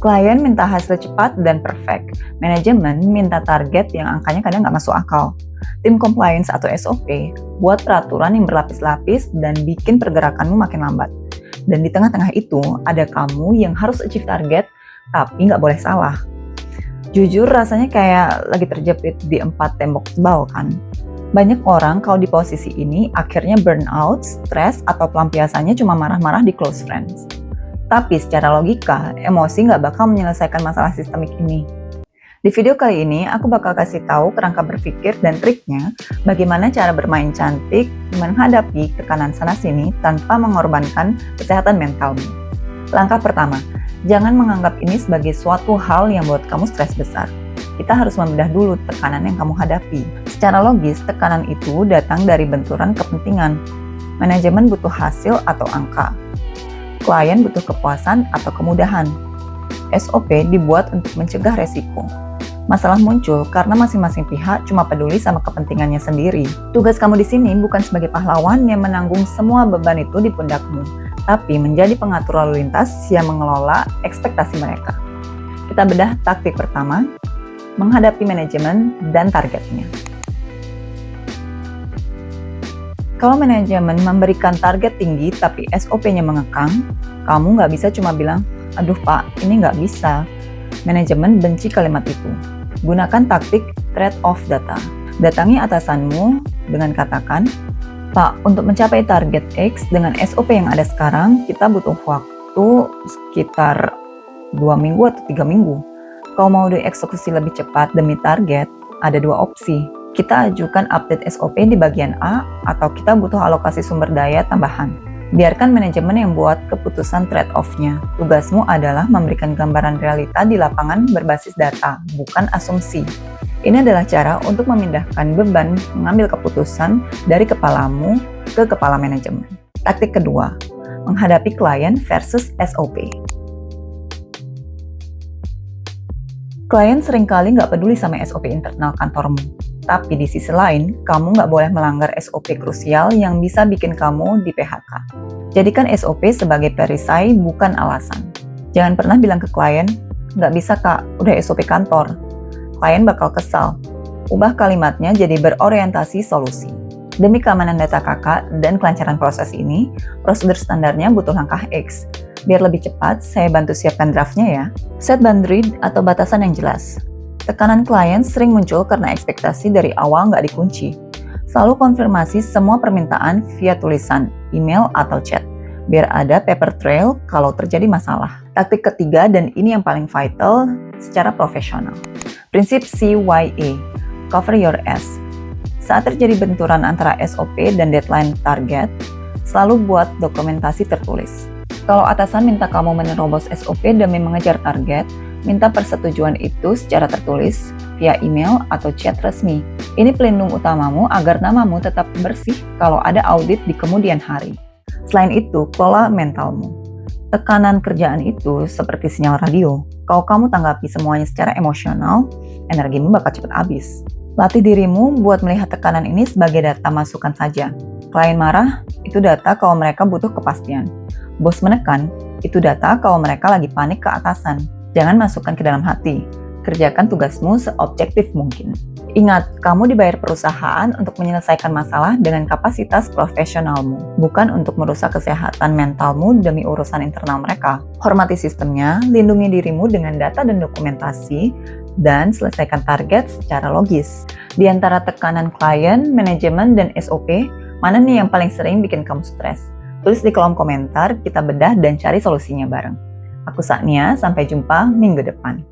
Klien minta hasil cepat dan perfect. Manajemen minta target yang angkanya kadang nggak masuk akal. Tim compliance atau SOP buat peraturan yang berlapis-lapis dan bikin pergerakanmu makin lambat. Dan di tengah-tengah itu ada kamu yang harus achieve target tapi nggak boleh salah. Jujur rasanya kayak lagi terjepit di 4 tembok tebal kan. Banyak orang kalau di posisi ini akhirnya burnout, stres, atau pelampiasannya cuma marah-marah di close friends. Tapi secara logika, emosi nggak bakal menyelesaikan masalah sistemik ini. Di video kali ini, aku bakal kasih tahu kerangka berpikir dan triknya bagaimana cara bermain cantik menghadapi tekanan sana-sini tanpa mengorbankan kesehatan mentalmu. Langkah pertama, jangan menganggap ini sebagai suatu hal yang buat kamu stres besar. Kita harus membedah dulu tekanan yang kamu hadapi. Secara logis, tekanan itu datang dari benturan kepentingan. Manajemen butuh hasil atau angka. Klien butuh kepuasan atau kemudahan. SOP dibuat untuk mencegah resiko. Masalah muncul karena masing-masing pihak cuma peduli sama kepentingannya sendiri. Tugas kamu di sini bukan sebagai pahlawan yang menanggung semua beban itu di pundakmu, tapi menjadi pengatur lalu lintas yang mengelola ekspektasi mereka. Kita bedah taktik pertama, menghadapi manajemen dan targetnya. Kalau manajemen memberikan target tinggi tapi SOP-nya mengekang, kamu nggak bisa cuma bilang, aduh pak, ini nggak bisa. Manajemen benci kalimat itu. Gunakan taktik trade-off data. Datangi atasanmu dengan katakan, pak, untuk mencapai target X dengan SOP yang ada sekarang, kita butuh waktu sekitar 2 minggu atau 3 minggu. Kalau mau dieksekusi lebih cepat demi target, ada 2 opsi. Kita ajukan update SOP di bagian A, atau kita butuh alokasi sumber daya tambahan. Biarkan manajemen yang buat keputusan trade-off-nya. Tugasmu adalah memberikan gambaran realita di lapangan berbasis data, bukan asumsi. Ini adalah cara untuk memindahkan beban mengambil keputusan dari kepalamu ke kepala manajemen. Taktik kedua, menghadapi klien versus SOP. Klien seringkali nggak peduli sama SOP internal kantormu. Tapi di sisi lain, kamu nggak boleh melanggar SOP krusial yang bisa bikin kamu di PHK. Jadikan SOP sebagai perisai, bukan alasan. Jangan pernah bilang ke klien, nggak bisa kak, udah SOP kantor. Klien bakal kesal. Ubah kalimatnya jadi berorientasi solusi. Demi keamanan data kakak dan kelancaran proses ini, prosedur standarnya butuh langkah X. Biar lebih cepat, saya bantu siapkan draftnya ya. Set boundary atau batasan yang jelas. Tekanan klien sering muncul karena ekspektasi dari awal nggak dikunci. Selalu konfirmasi semua permintaan via tulisan, email, atau chat. Biar ada paper trail kalau terjadi masalah. Taktik ketiga, dan ini yang paling vital, secara profesional. Prinsip CYA, cover your ass. Saat terjadi benturan antara SOP dan deadline target, selalu buat dokumentasi tertulis. Kalau atasan minta kamu menerobos SOP demi mengejar target, minta persetujuan itu secara tertulis via email atau chat resmi. Ini pelindung utamamu agar namamu tetap bersih kalau ada audit di kemudian hari. Selain itu, kelola mentalmu. Tekanan kerjaan itu seperti sinyal radio. Kalau kamu tanggapi semuanya secara emosional, energimu bakal cepat habis. Latih dirimu buat melihat tekanan ini sebagai data masukan saja. Klien marah, itu data kalau mereka butuh kepastian. Bos menekan, itu data kalau mereka lagi panik ke atasan. Jangan masukkan ke dalam hati. Kerjakan tugasmu seobjektif mungkin. Ingat, kamu dibayar perusahaan untuk menyelesaikan masalah dengan kapasitas profesionalmu, bukan untuk merusak kesehatan mentalmu demi urusan internal mereka. Hormati sistemnya, lindungi dirimu dengan data dan dokumentasi, dan selesaikan target secara logis. Di antara tekanan klien, manajemen, dan SOP, mana nih yang paling sering bikin kamu stres? Tulis di kolom komentar, kita bedah dan cari solusinya bareng. Aku Sania, sampai jumpa minggu depan.